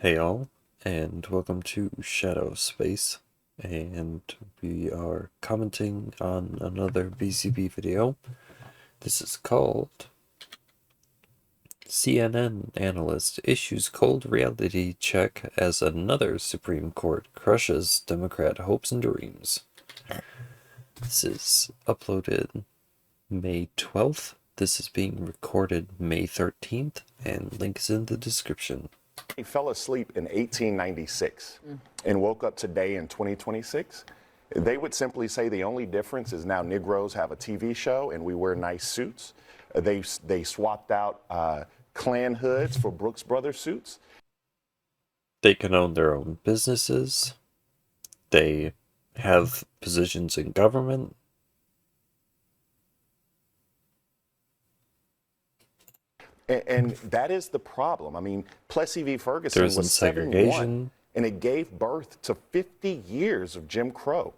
Hey all, and welcome to Shadow Space, and we are commenting on another BCB video. This is called CNN Analyst Issues Cold Reality Check as Another Supreme Court Crushes Democrat Hopes and Dreams. This is uploaded May 12th. This is being recorded May 13th, and links in the description. He fell asleep in 1896 and woke up today in 2026. They would simply say the only difference is now Negroes have a TV show and we wear nice suits. They swapped out Klan hoods for Brooks Brothers suits. They can own their own businesses. They have positions in government. And that is the problem. I mean, Plessy v. Ferguson There isn't was 7-1, segregation. and it gave birth to 50 years of Jim Crow.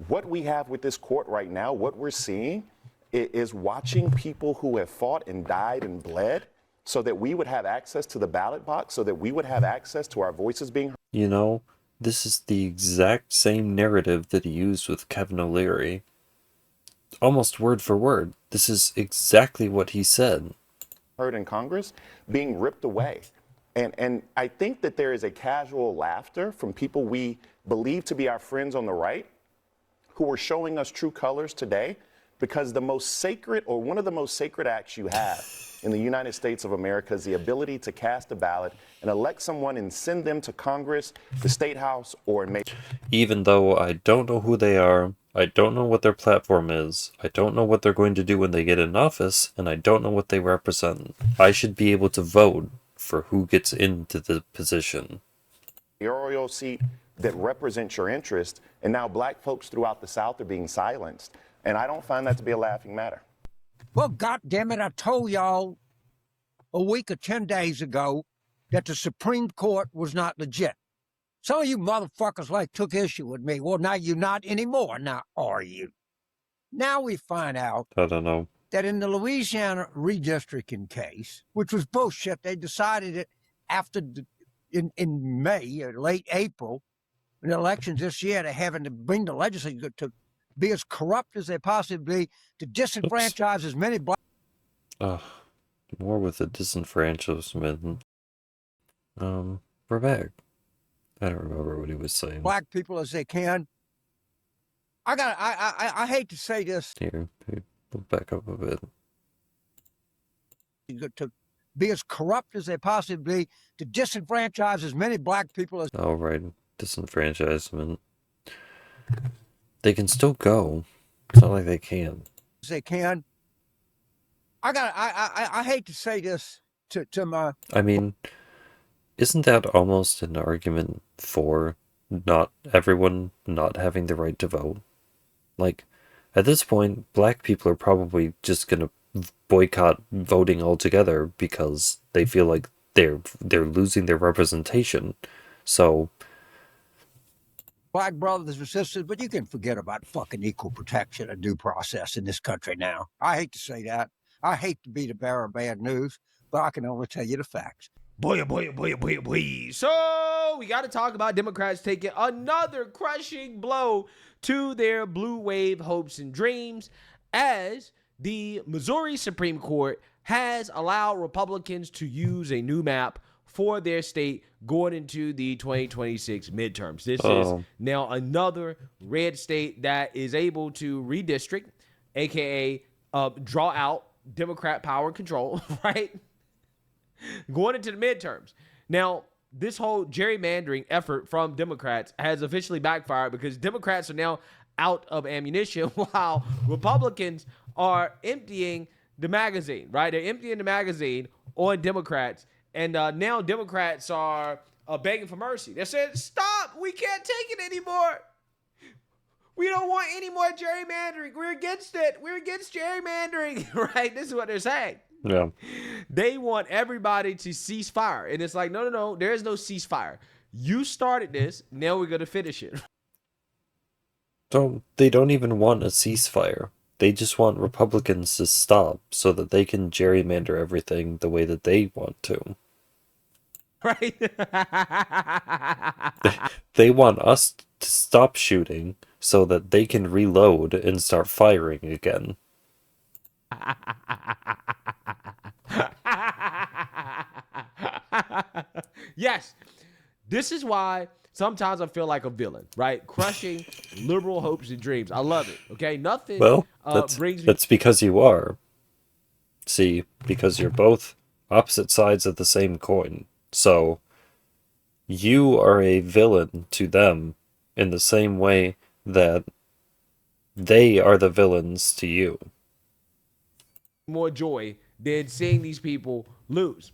What we have with this court right now, what we're seeing is watching people who have fought and died and bled so that we would have access to the ballot box, so that we would have access to our voices being heard. You know, this is the exact same narrative that he used with Kevin O'Leary. Almost word for word. This is exactly what he said. Heard in Congress being ripped away. And I think that there is a casual laughter from people we believe to be our friends on the right who are showing us true colors today, because the most sacred, or one of the most sacred acts you have in the United States of America, is the ability to cast a ballot and elect someone and send them to Congress, the State House, or maybe. Even though I don't know who they are, I don't know what their platform is, I don't know what they're going to do when they get in office, and I don't know what they represent, I should be able to vote for who gets into the position. Mayoral seat that represents your interest, and now black folks throughout the South are being silenced. And I don't find that to be a laughing matter. Well, goddammit, I told y'all a week or 10 days ago that the Supreme Court was not legit. Some of you motherfuckers took issue with me. Well, now you're not anymore, now are you? Now we find out I don't know. that in the Louisiana redistricting case, which was bullshit, they decided it after in May or late April, in the elections this year, they're having to bring the legislature to be as corrupt as they possibly be, to disenfranchise as many black. More with the disenfranchisement. We're back. I don't remember what he was saying. Black people as they can. I hate to say this. Here, we'll back up a bit. To be as corrupt as they possibly be, to disenfranchise as many black people as. Oh, right. Disenfranchisement. They can still go. It's not like they can't. They can. I hate to say this to my. I mean, isn't that almost an argument for not everyone not having the right to vote? Like, at this point, black people are probably just gonna boycott voting altogether because they feel like they're losing their representation. So Black brothers and sisters, but you can forget about fucking equal protection and due process in this country now. I hate to say that. I hate to be the bearer of bad news, but I can only tell you the facts. Boy. So we got to talk about Democrats taking another crushing blow to their blue wave hopes and dreams, as the Missouri Supreme Court has allowed Republicans to use a new map for their state going into the 2026 midterms. This is now another red state that is able to redistrict, aka draw out Democrat power and control, right? Going into the midterms. Now, this whole gerrymandering effort from Democrats has officially backfired, because Democrats are now out of ammunition while Republicans are emptying the magazine, right? They're emptying the magazine on Democrats, and now Democrats are begging for mercy. They're saying, stop, we can't take it anymore. We don't want any more gerrymandering. We're against it. We're against gerrymandering, right? This is what they're saying. yeah, They want everybody to cease fire. And it's like, no, there is no ceasefire. You started this. Now we're going to finish it. they don't even want a ceasefire. They just want Republicans to stop so that they can gerrymander everything the way that they want to. right? They want us to stop shooting so that they can reload and start firing again. Yes, this is why sometimes I feel like a villain, right? Crushing liberal hopes and dreams. I love it. Okay, nothing Well, brings me. that's because you are. See, because you're both opposite sides of the same coin. So you are a villain to them in the same way that they are the villains to you. More joy than seeing these people lose.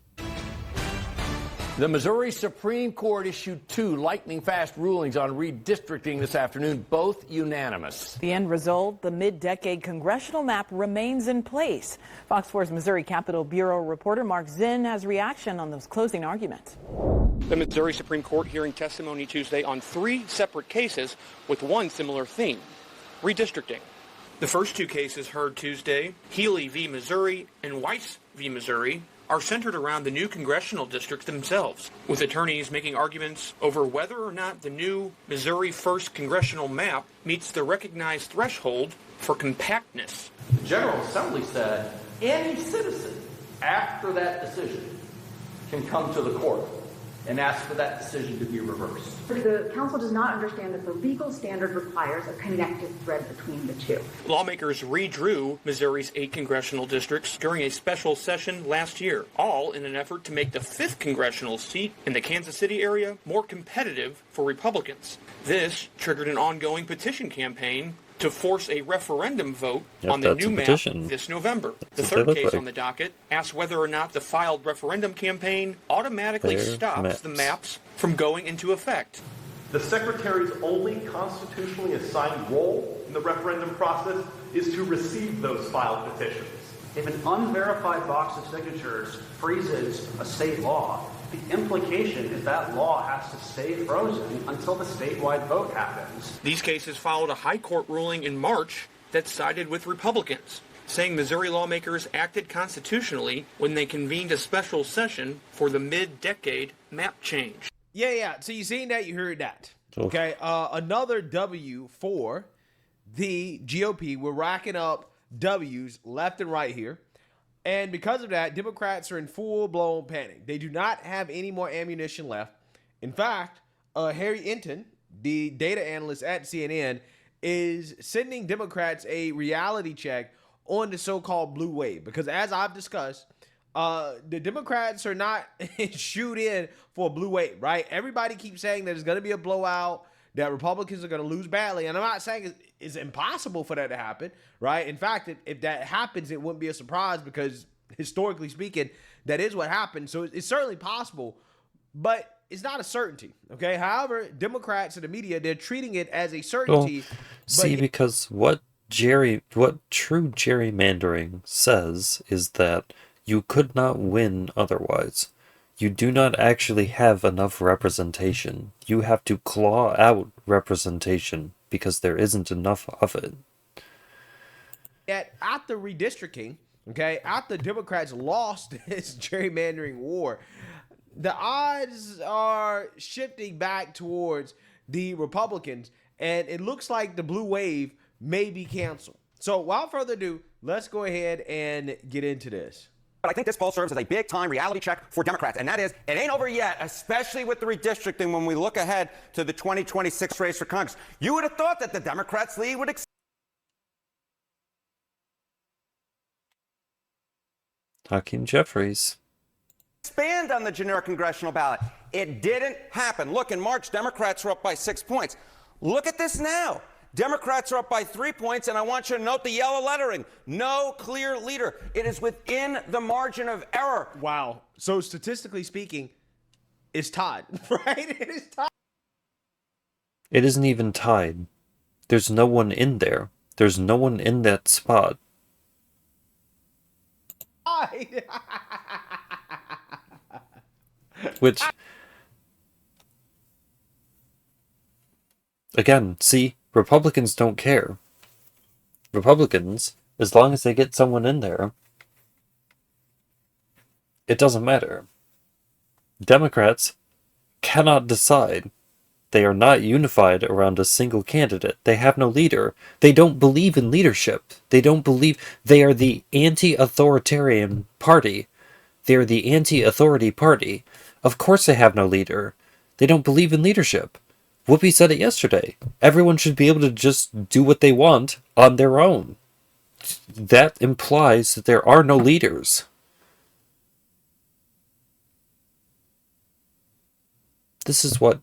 The Missouri Supreme Court issued 2 lightning-fast rulings on redistricting this afternoon, both unanimous. The end result, the mid-decade congressional map remains in place. Fox 4's Missouri Capitol Bureau reporter Mark Zinn has reaction on those closing arguments. The Missouri Supreme Court hearing testimony Tuesday on 3 separate cases with one similar theme: redistricting. The first 2 cases heard Tuesday, Healy v. Missouri and Weiss v. Missouri, are centered around the new congressional districts themselves, with attorneys making arguments over whether or not the new Missouri 1st congressional map meets the recognized threshold for compactness. The General Assembly said any citizen after that decision can come to the court and ask for that decision to be reversed. The council does not understand that the legal standard requires a connected thread between the two. Lawmakers redrew Missouri's 8 congressional districts during a special session last year, all in an effort to make the 5th congressional seat in the Kansas City area more competitive for Republicans. This triggered an ongoing petition campaign to force a referendum vote on the new map this November. The third case on the docket asks whether or not the filed referendum campaign automatically stops the maps from going into effect. The Secretary's only constitutionally assigned role in the referendum process is to receive those filed petitions. If an unverified box of signatures freezes a state law, the implication is that law has to stay frozen until the statewide vote happens. These cases followed a high court ruling in March that sided with Republicans, saying Missouri lawmakers acted constitutionally when they convened a special session for the mid-decade map change. Yeah. So you seen that, you heard that. Okay. Another W for the GOP. We're racking up W's left and right here. And because of that, Democrats are in full-blown panic. They do not have any more ammunition left. In fact, Harry Enton, the data analyst at CNN, is sending Democrats a reality check on the so-called blue wave. Because as I've discussed, the Democrats are not shoot in for a blue wave, right? Everybody keeps saying that it's going to be a blowout, that Republicans are going to lose badly. And I'm not saying it's impossible for that to happen, right? In fact, if that happens, it wouldn't be a surprise because historically speaking, that is what happened. So it's certainly possible, but it's not a certainty, okay? However, Democrats and the media, they're treating it as a certainty. Well, see, because what true gerrymandering says is that you could not win otherwise. You do not actually have enough representation. You have to claw out representation because there isn't enough of it. At the redistricting, okay, after Democrats lost this gerrymandering war, the odds are shifting back towards the Republicans, and it looks like the blue wave may be canceled. So without further ado, let's go ahead and get into this. But I think this poll serves as a big-time reality check for Democrats, and that is, it ain't over yet, especially with the redistricting when we look ahead to the 2026 race for Congress. You would have thought that the Democrats' lead would Hakeem Jeffries. expand on the generic congressional ballot. It didn't happen. Look, in March, Democrats were up by 6 points. Look at this now. Democrats are up by 3 points, and I want you to note the yellow lettering. No clear leader. It is within the margin of error. Wow. So statistically speaking, it's tied, right? It is tied. It isn't even tied. There's no one in there. There's no one in that spot. Which, again, see, Republicans don't care. Republicans, as long as they get someone in there, it doesn't matter. Democrats cannot decide. They are not unified around a single candidate. They have no leader. They don't believe in leadership. They don't believe. They are the anti-authoritarian party. They are the anti-authority party. Of course they have no leader. They don't believe in leadership. Whoopi said it yesterday. Everyone should be able to just do what they want on their own. That implies that there are no leaders. This is what,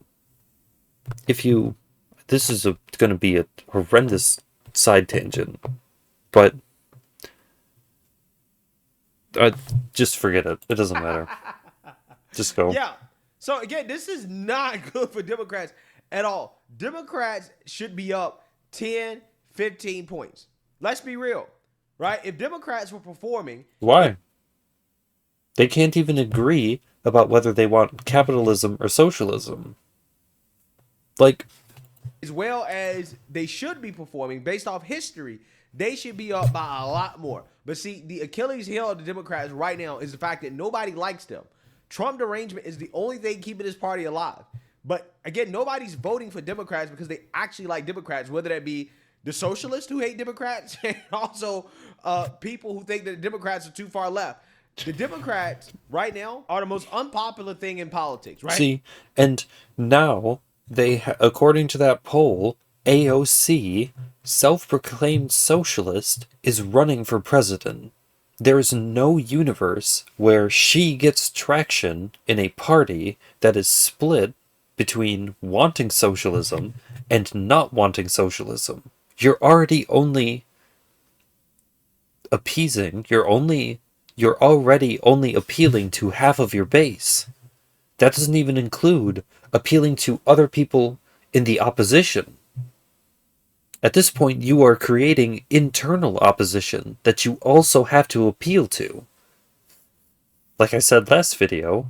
this is going to be a horrendous side tangent, but just forget it. It doesn't matter. Just go. Yeah. So again, this is not good for Democrats at all. Democrats should be up 10, 15 points. Let's be real, right? If Democrats were performing... Why? They can't even agree about whether they want capitalism or socialism. Like... As well as they should be performing based off history, they should be up by a lot more. But see, the Achilles heel of the Democrats right now is the fact that nobody likes them. Trump derangement is the only thing keeping this party alive. But again, nobody's voting for Democrats because they actually like Democrats, whether that be the socialists who hate Democrats and also people who think that the Democrats are too far left. The Democrats right now are the most unpopular thing in politics, right? See, and now they, according to that poll, AOC, self-proclaimed socialist, is running for president. There is no universe where she gets traction in a party that is split between wanting socialism and not wanting socialism. You're already only appeasing, you're already only appealing to half of your base. That doesn't even include appealing to other people in the opposition. At this point, you are creating internal opposition that you also have to appeal to. Like I said last video,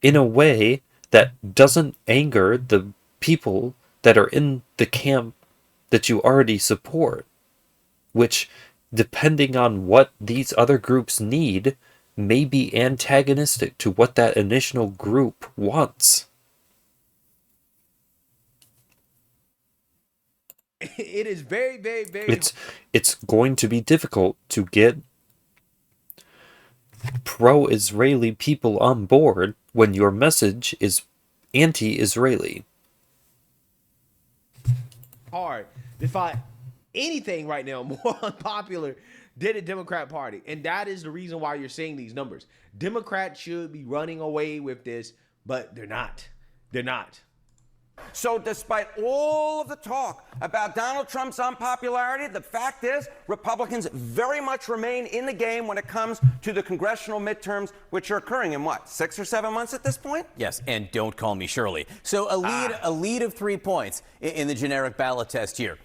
in a way that doesn't anger the people that are in the camp that you already support, which, depending on what these other groups need, may be antagonistic to what that initial group wants. It is very, very, very... It's going to be difficult to get pro-Israeli people on board when your message is anti-Israeli. Hard to find anything right now more unpopular than the Democrat Party. And that is the reason why you're seeing these numbers. Democrats should be running away with this, but they're not. They're not. So despite all of the talk about Donald Trump's unpopularity, the fact is Republicans very much remain in the game when it comes to the congressional midterms, which are occurring in what, 6 or 7 months at this point? Yes, and don't call me Shirley. So a lead of 3 points in the generic ballot test here.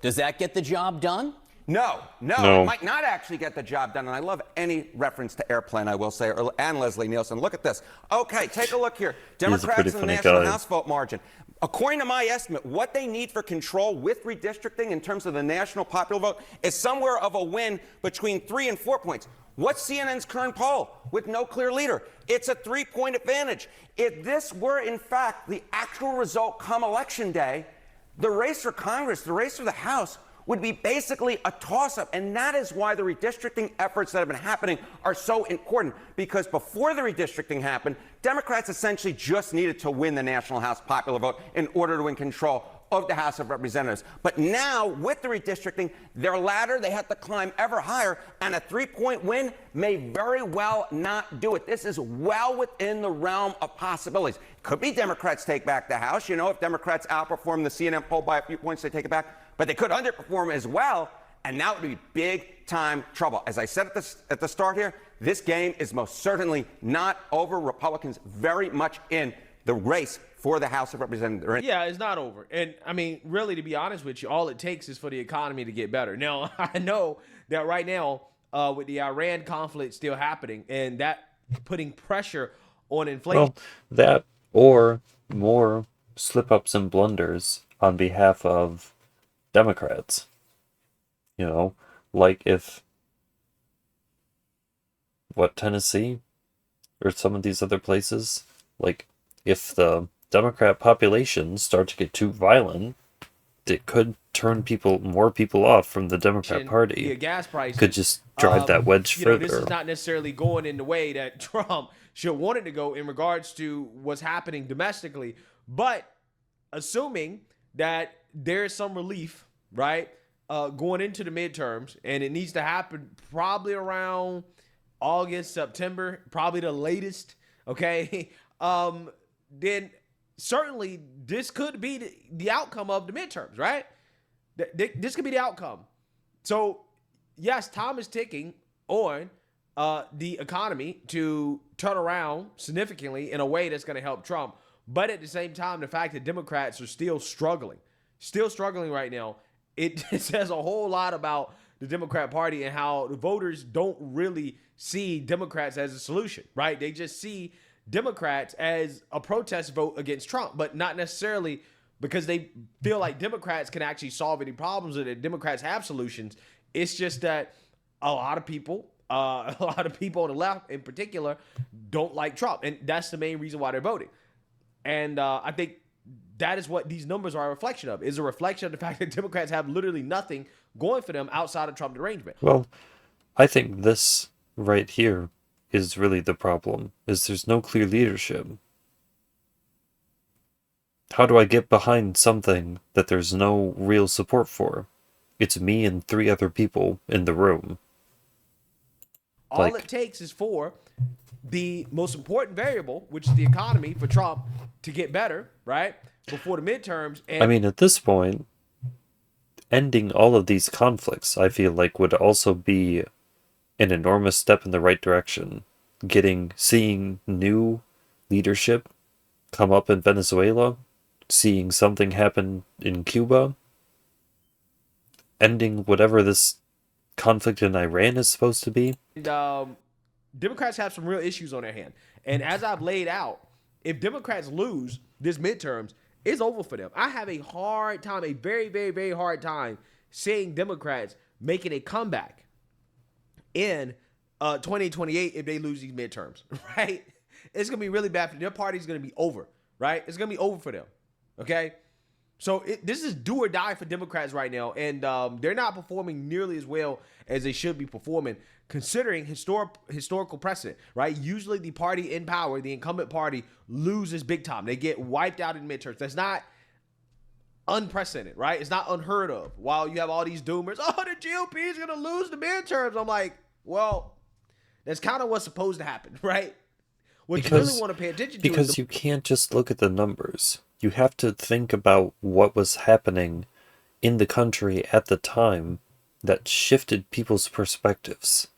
Does that get the job done? No. It might not actually get the job done. And I love any reference to Airplane, I will say, and Leslie Nielsen. Look at this. Okay, take a look here. Democrats in the National House vote margin. According to my estimate, what they need for control with redistricting in terms of the national popular vote is somewhere of a win between 3 and 4 points. What's CNN's current poll with no clear leader? It's a 3-point advantage. If this were, in fact, the actual result come Election Day, the race for Congress, the race for the House, would be basically a toss-up. And that is why the redistricting efforts that have been happening are so important. Because before the redistricting happened, Democrats essentially just needed to win the National House popular vote in order to win control of the House of Representatives. But now, with the redistricting, their ladder, they have to climb ever higher, and a 3-point win may very well not do it. This is well within the realm of possibilities. Could be Democrats take back the House. You know, if Democrats outperform the CNN poll by a few points, they take it back. But they could underperform as well, and that would be big-time trouble. As I said at the start here, this game is most certainly not over. Republicans very much in the race for the House of Representatives. Yeah, it's not over. And, I mean, really, to be honest with you, all it takes is for the economy to get better. Now, I know that right now, with the Iran conflict still happening, and that putting pressure on inflation. Well, that or more slip-ups and blunders on behalf of Democrats. You know, like if Tennessee or some of these other places, Like, if the Democrat population start to get too violent, it could turn more people off from the Democrat Party. Yeah, gas prices could just drive that wedge further. This is not necessarily going in the way that Trump should want it to go in regards to what's happening domestically. But assuming that there's some relief, right, going into the midterms, and it needs to happen probably around August, September, probably the latest, okay, then certainly this could be the outcome of the midterms, right? This could be the outcome. So, yes, time is ticking on the economy to turn around significantly in a way that's going to help Trump. But at the same time, the fact that Democrats are still struggling right now, it says a whole lot about the Democrat Party and how the voters don't really see Democrats as a solution, right? They just see Democrats as a protest vote against Trump, but not necessarily because they feel like Democrats can actually solve any problems or that Democrats have solutions. It's just that a lot of people on the left in particular don't like Trump, and that's the main reason why they're voting. And I think that is what these numbers are a reflection of, is a reflection of the fact that Democrats have literally nothing going for them outside of Trump derangement. Well, I think this right here is really the problem, is there's no clear leadership. How do I get behind something that there's no real support for? It's me and 3 other people in the room. All it takes is for the most important variable, which is the economy, for Trump to get better, right, before the midterms. And I mean, at this point, ending all of these conflicts, I feel like, would also be an enormous step in the right direction. Seeing new leadership come up in Venezuela, seeing something happen in Cuba, ending whatever this conflict in Iran is supposed to be. Democrats have some real issues on their hand. And as I've laid out, if Democrats lose this midterms, it's over for them. I have a hard time, a very, very, very hard time seeing Democrats making a comeback in 2028 if they lose these midterms, right? It's going to be really bad for them. Their party's going to be over, right? It's going to be over for them, okay? So this is do or die for Democrats right now, and they're not performing nearly as well as they should be performing, considering historical precedent, right? Usually the party in power, the incumbent party, loses big time. They get wiped out in midterms. That's not unprecedented, right? It's not unheard of. While you have all these doomers, oh, the GOP is going to lose the midterms. I'm like, well, that's kind of what's supposed to happen, right? What you really want to pay attention to because you can't just look at the numbers. You have to think about what was happening in the country at the time that shifted people's perspectives.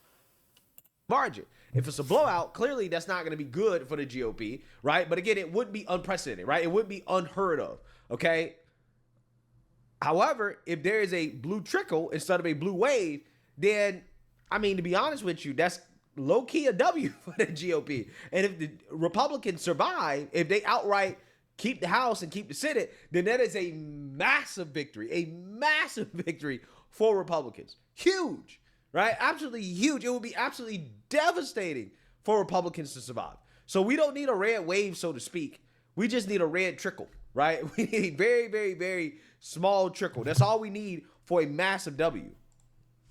Margin. If it's a blowout, clearly that's not going to be good for the GOP, right? But again, it wouldn't be unprecedented, right? It wouldn't be unheard of, okay? However, if there is a blue trickle instead of a blue wave, then, I mean, to be honest with you, that's low-key a W for the GOP. And if the Republicans survive, if they outright keep the House and keep the Senate, then that is a massive victory for Republicans. Huge, right? Absolutely huge. It would be absolutely devastating for Republicans to survive. So we don't need a red wave, so to speak. We just need a red trickle, right? We need a very, very, very small trickle. That's all we need for a massive W.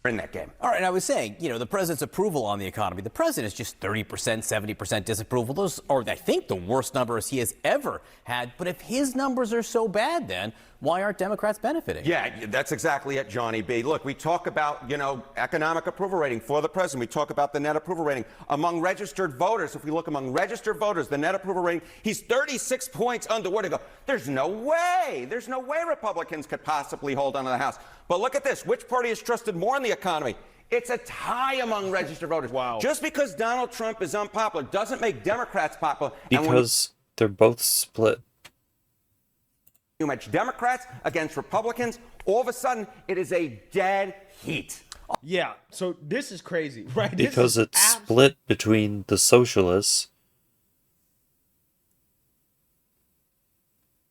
In that game. All right, I was saying, the president's approval on the economy. The president is just 30%, 70% disapproval. Those are, I think, the worst numbers he has ever had. But if his numbers are so bad, then why aren't Democrats benefiting? Yeah, that's exactly it, Johnny B. Look, we talk about, economic approval rating for the president. We talk about the net approval rating among registered voters. If we look among registered voters, the net approval rating, he's 36 points under. Where to go? There's no way Republicans could possibly hold on to the House. But look at this. Which party is trusted more in the economy? It's a tie among registered voters. Wow. Just because Donald Trump is unpopular doesn't make Democrats popular. Because they're both split. You match Democrats against Republicans, all of a sudden it is a dead heat. Yeah, so this is crazy, right? Because it's split between the socialists,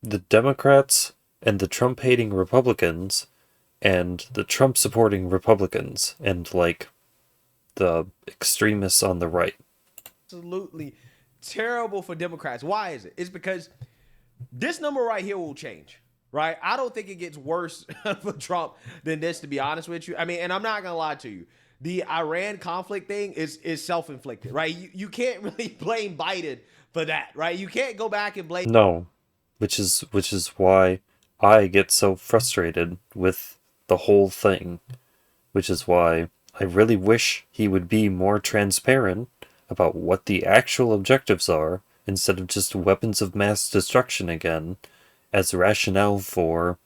the Democrats, and the Trump-hating Republicans, and the Trump-supporting Republicans, and, the extremists on the right. Absolutely terrible for Democrats. Why is it? It's because this number right here will change, right? I don't think it gets worse for Trump than this, to be honest with you. I mean, and I'm not going to lie to you. The Iran conflict thing is self-inflicted, right? You can't really blame Biden for that, right? You can't go back and blame. No, which is why I get so frustrated with the whole thing, which is why I really wish he would be more transparent about what the actual objectives are instead of just weapons of mass destruction again as rationale for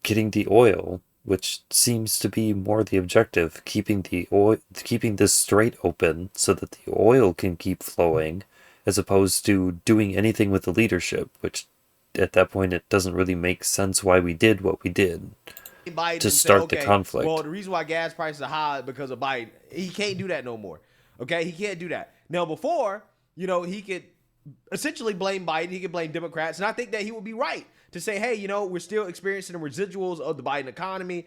getting the oil, which seems to be more the objective, keeping this strait open so that the oil can keep flowing, as opposed to doing anything with the leadership, which at that point it doesn't really make sense why we did what we did Biden to say, start okay, the conflict. Well, the reason why gas prices are high is because of Biden. He can't do that no more. Okay, he can't do that. Now, before, he could essentially blame Biden. He could blame Democrats. And I think that he would be right to say, hey, we're still experiencing the residuals of the Biden economy.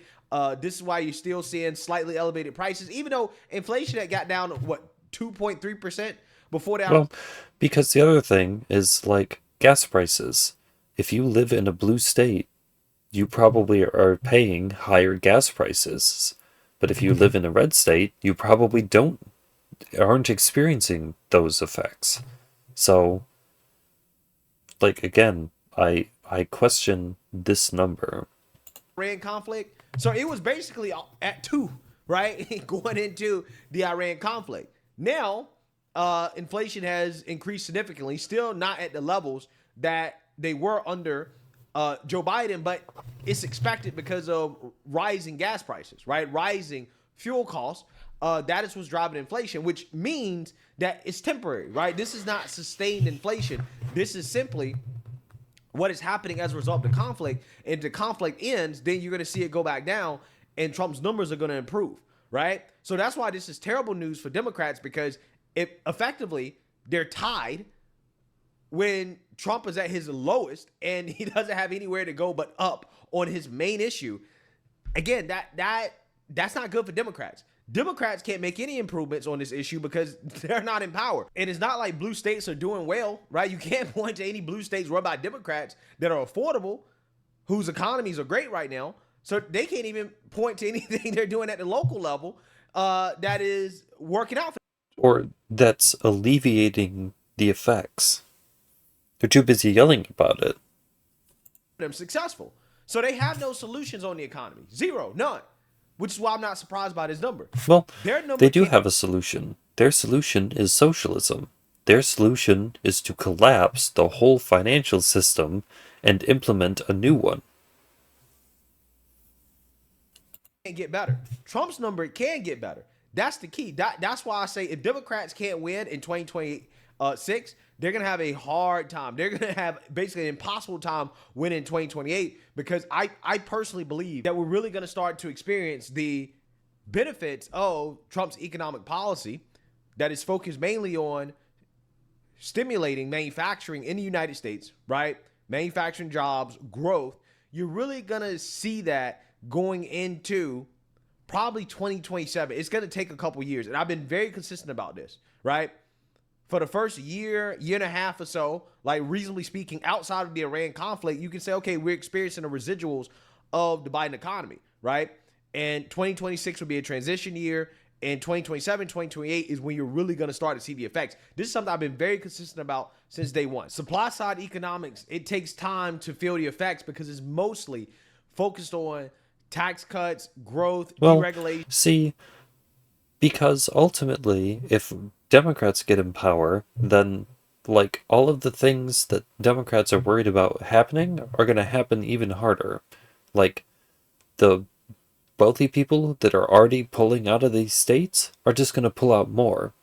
This is why you're still seeing slightly elevated prices, even though inflation had got down to, 2.3% before that. Well, because the other thing is like gas prices. If you live in a blue state, you probably are paying higher gas prices. But if you live in a red state, you probably aren't experiencing those effects. So, again, I question this number. Iran conflict. So it was basically at 2, right? Going into the Iran conflict. Now, inflation has increased significantly, still not at the levels that they were under Joe Biden, but it's expected because of rising gas prices, right? Rising fuel costs. That is what's driving inflation, which means that it's temporary, right? This is not sustained inflation. This is simply what is happening as a result of the conflict. And if the conflict ends, then you're going to see it go back down and Trump's numbers are going to improve, right? So that's why this is terrible news for Democrats, because effectively they're tied when Trump is at his lowest and he doesn't have anywhere to go but up on his main issue. Again, that's not good for Democrats. Democrats can't make any improvements on this issue because they're not in power. And it's not like blue states are doing well, right? You can't point to any blue states run by Democrats that are affordable, whose economies are great right now. So they can't even point to anything they're doing at the local level that is working out for them. Or that's alleviating the effects. They're too busy yelling about it. Them successful. So they have no solutions on the economy. Zero, none. Which is why I'm not surprised by this number. Well, they do have a solution. Their solution is socialism. Their solution is to collapse the whole financial system and implement a new one. Can't get better. Trump's number can get better. That's the key. That's why I say if Democrats can't win in 2026, they're going to have a hard time. They're going to have basically an impossible time winning in 2028, because I personally believe that we're really going to start to experience the benefits of Trump's economic policy that is focused mainly on stimulating manufacturing in the United States, right? Manufacturing jobs, growth. You're really going to see that going into probably 2027. It's going to take a couple years. And I've been very consistent about this, right? For the first year and a half or so, like reasonably speaking, outside of the Iran conflict, you can say, okay, we're experiencing the residuals of the Biden economy, right? And 2026 will be a transition year. And 2027, 2028 is when you're really going to start to see the effects. This is something I've been very consistent about since day one. Supply side economics, it takes time to feel the effects because it's mostly focused on tax cuts, growth, deregulation. See, because ultimately, if Democrats get in power, then all of the things that Democrats are worried about happening are going to happen even harder. Like the wealthy people that are already pulling out of these states are just going to pull out more.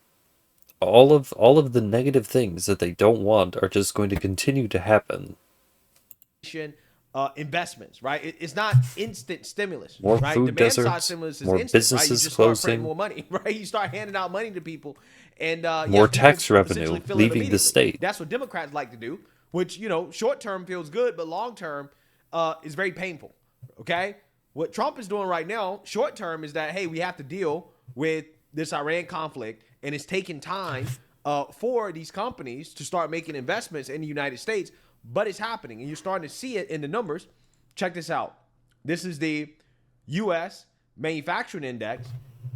All of the negative things that they don't want are just going to continue to happen. Investments, right? It's not instant stimulus, more right? food Demand side deserts, stimulus is more instant, businesses right? You just closing, start printing more money, right? You start handing out money to people, and more tax revenue leaving the state. That's what Democrats like to do, which short term feels good, but long term is very painful. Okay, what Trump is doing right now, short term, is that hey, we have to deal with this Iran conflict, and it's taking time for these companies to start making investments in the United States, but it's happening, and you're starting to see it in the numbers. Check this out. This is the U.S. Manufacturing Index,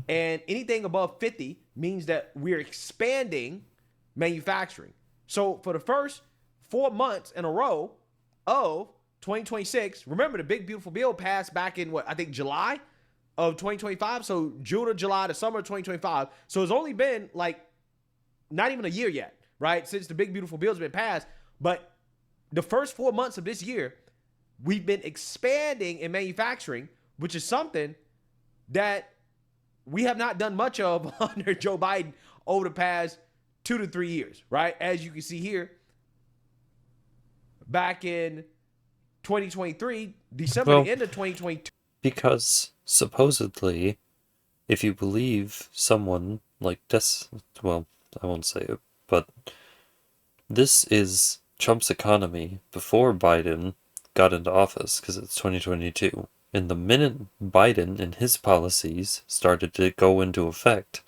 and anything above 50 means that we're expanding manufacturing. So for the first 4 months in a row of 2026, remember the big beautiful bill passed back in July of 2025. So June or July, the summer of 2025. So it's only been like not even a year yet, right? Since the big beautiful bill's been passed. But the first 4 months of this year, we've been expanding in manufacturing, which is something that we have not done much of under Joe Biden over the past 2 to 3 years, right? As you can see here, back in 2023, December, the end of 2022. Because supposedly, if you believe someone like this, well, I won't say it, but this is Trump's economy before Biden got into office, because it's 2022. And the minute Biden and his policies started to go into effect,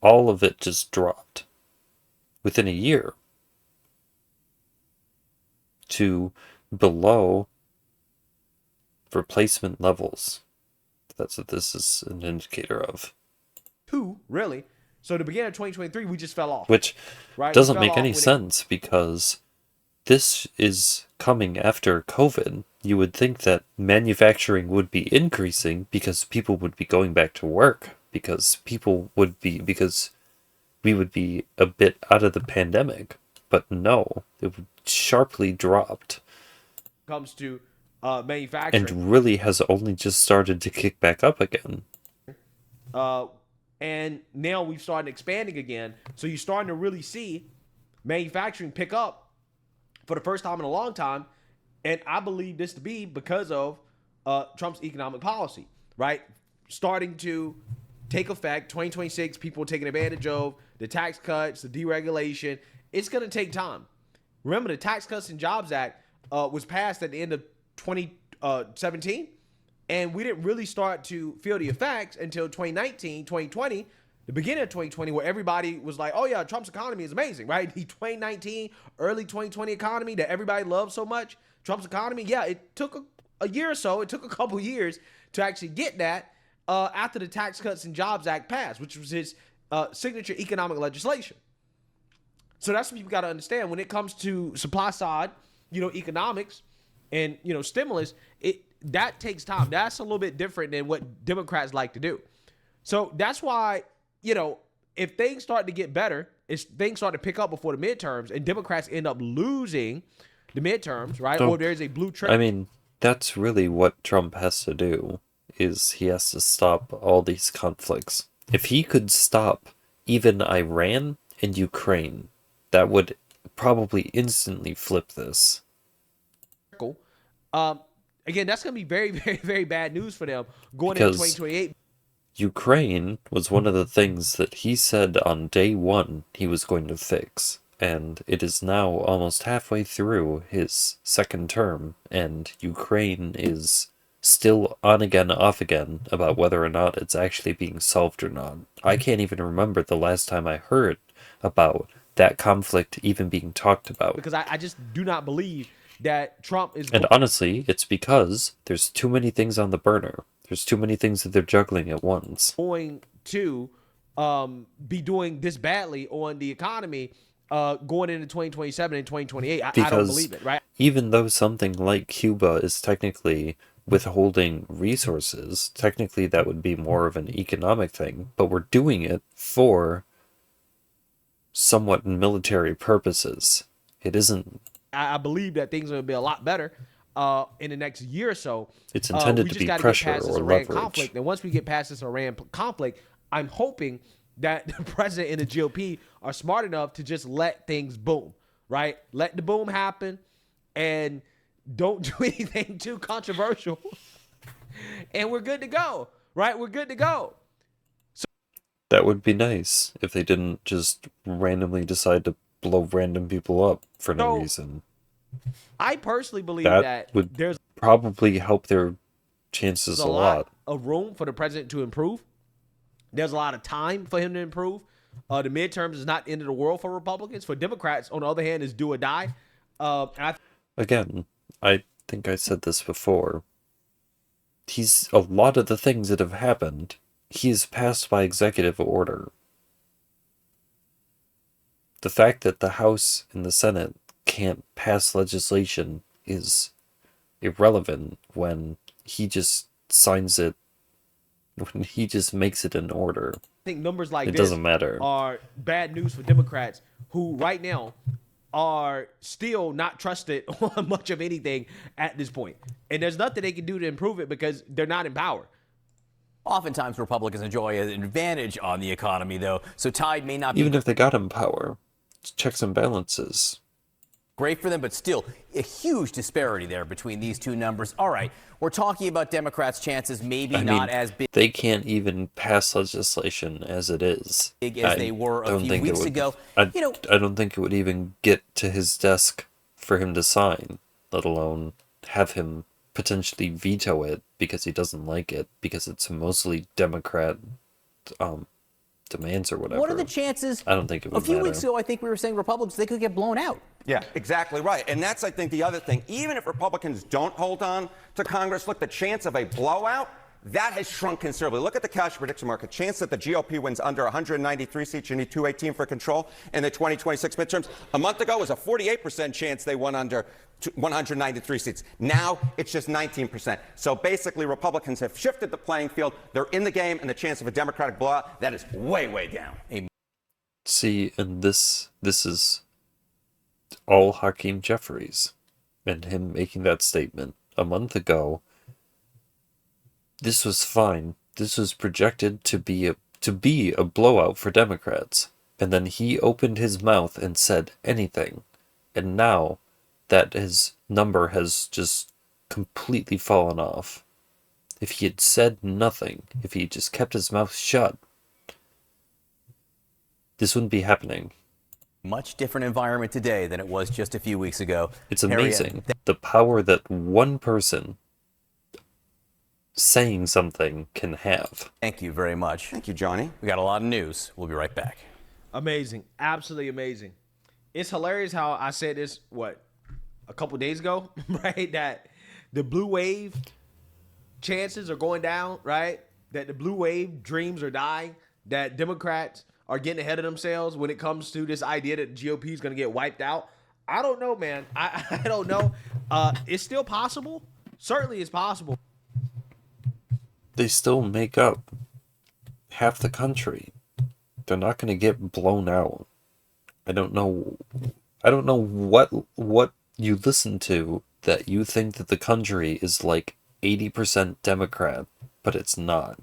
all of it just dropped within a year to below replacement levels. That's what this is an indicator of. Really? So the beginning of 2023, we just fell off. Which right? doesn't make any sense because this is coming after COVID. You would think that manufacturing would be increasing because people would be going back to work, because we would be a bit out of the pandemic. But no, it sharply dropped. Comes to manufacturing. And really has only just started to kick back up again. And now we've started expanding again. So you're starting to really see manufacturing pick up for the first time in a long time. And I believe this to be because of Trump's economic policy, right? Starting to take effect. 2026, people taking advantage of the tax cuts, the deregulation. It's going to take time. Remember, the Tax Cuts and Jobs Act was passed at the end of 2017. And we didn't really start to feel the effects until 2019, 2020, the beginning of 2020, where everybody was like, oh, yeah, Trump's economy is amazing, right? The 2019, early 2020 economy that everybody loves so much, Trump's economy, yeah, it took a year or so. It took a couple years to actually get that after the Tax Cuts and Jobs Act passed, which was his signature economic legislation. So that's what people got to understand. When it comes to supply side, economics and, stimulus, that takes time. That's a little bit different than what Democrats like to do. So that's why, if things start to get better, if things start to pick up before the midterms and Democrats end up losing the midterms, right? So, or there's a blue trend. I mean, that's really what Trump has to do, is he has to stop all these conflicts. If he could stop even Iran and Ukraine, that would probably instantly flip this. Again, that's going to be very, very, very bad news for them going into 2028. Ukraine was one of the things that he said on day one he was going to fix. And it is now almost halfway through his second term, and Ukraine is still on again, off again about whether or not it's actually being solved or not. I can't even remember the last time I heard about that conflict even being talked about. Because I just do not believe that Trump is... And honestly, it's because there's too many things on the burner. There's too many things that they're juggling at once. Going to be doing this badly on the economy going into 2027 and 2028. I don't believe it, right? Even though something like Cuba is technically withholding resources, technically that would be more of an economic thing, but we're doing it for somewhat military purposes. It isn't... I believe that things are going to be a lot better in the next year or so. It's intended to be pressure or leverage. Conflict. And once we get past this Iran conflict, I'm hoping that the president and the GOP are smart enough to just let things boom, right? Let the boom happen and don't do anything too controversial. And we're good to go, right? We're good to go. So that would be nice if they didn't just randomly decide to blow random people up for no reason. I personally believe that would there's probably help their chances a lot of room for the president to improve. There's a lot of time for him to improve. The midterms is not the end of the world for Republicans. For Democrats, on the other hand, is do or die. Again, I think I said this before. A lot of the things that have happened, he's passed by executive order. The fact that the House and the Senate can't pass legislation is irrelevant when he just signs it, when he just makes it an order. I think numbers like It this doesn't matter. are bad news for Democrats who right now are still not trusted on much of anything at this point. And there's nothing they can do to improve it because they're not in power. Oftentimes, Republicans enjoy an advantage on the economy, though, so Tide may not be Even if they got him power, it's checks and balances. great for them, but still a huge disparity there between these two numbers. All right, we're talking about Democrats' chances maybe not as big. They can't even pass legislation as it is. As they were a few weeks ago. I don't think it would even get to his desk for him to sign, let alone have him potentially veto it because he doesn't like it, because it's mostly Democrat demands or whatever. What are the chances? I don't think it would matter. A few matter. weeks ago, I think we were saying Republicans, they could get blown out. Yeah, exactly right. And that's, I think, the other thing. Even if Republicans don't hold on to Congress, look, the chance of a blowout, that has shrunk considerably. Look at the cash prediction market. Chance that the GOP wins under 193 seats, you need 218 for control in the 2026 midterms. A month ago, it was a 48% chance they won under 193 seats. Now, it's just 19%. So basically, Republicans have shifted the playing field. They're in the game, and the chance of a Democratic blowout, that is way, way down. See, and this is all Hakeem Jeffries and him making that statement a month ago. This was fine. This was projected to be a blowout for Democrats. And then he opened his mouth and said anything. And now that his number has just completely fallen off. If he had said nothing, if he just kept his mouth shut, this wouldn't be happening. Much different environment today than it was just a few weeks ago. It's amazing the power that one person saying something can have. Thank you very much. Thank you, Johnny. We got a lot of news. We'll be right back. Amazing. Absolutely amazing. It's hilarious how I said this, a couple days ago, right? That the blue wave chances are going down, right? That the blue wave dreams are dying, that Democrats are getting ahead of themselves when it comes to this idea that the GOP is going to get wiped out. I don't know, man. I don't know. It's still possible. Certainly it's possible. They still make up half the country. They're not going to get blown out. I don't know what you listen to that you think that the country is like 80% Democrat, but it's not.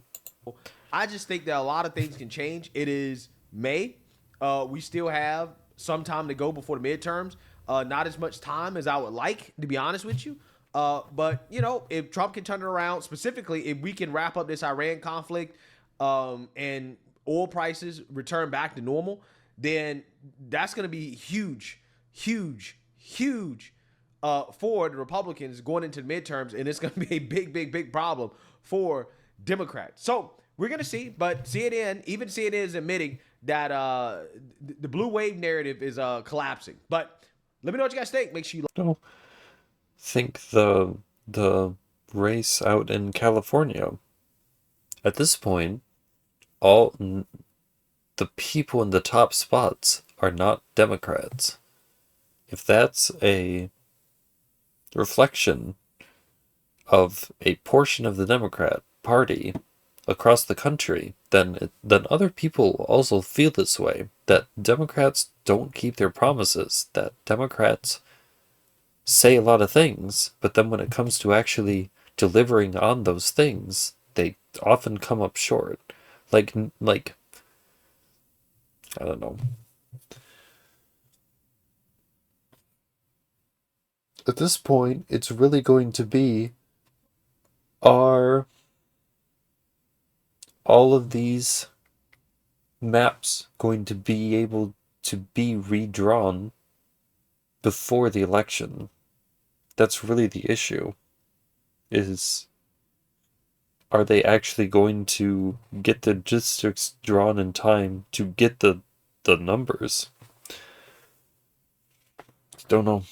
I just think that a lot of things can change. It is May. We still have some time to go before the midterms. Not as much time as I would like, to be honest with you. But, if Trump can turn it around, specifically if we can wrap up this Iran conflict and oil prices return back to normal, then that's going to be huge for the Republicans going into the midterms, and it's going to be a big problem for Democrats. So we're going to see, but even CNN is admitting that the blue wave narrative is collapsing. But let me know what you guys think. Make sure you think the race out in California. At this point, all the people in the top spots are not Democrats. If that's a reflection of a portion of the Democrat Party across the country, then other people also feel this way, that Democrats don't keep their promises, that Democrats say a lot of things, but then when it comes to actually delivering on those things, they often come up short. Like I don't know. At this point, it's really going to be, are all of these maps going to be able to be redrawn before the election? That's really the issue. Is are they actually going to get the districts drawn in time to get the numbers? Don't know.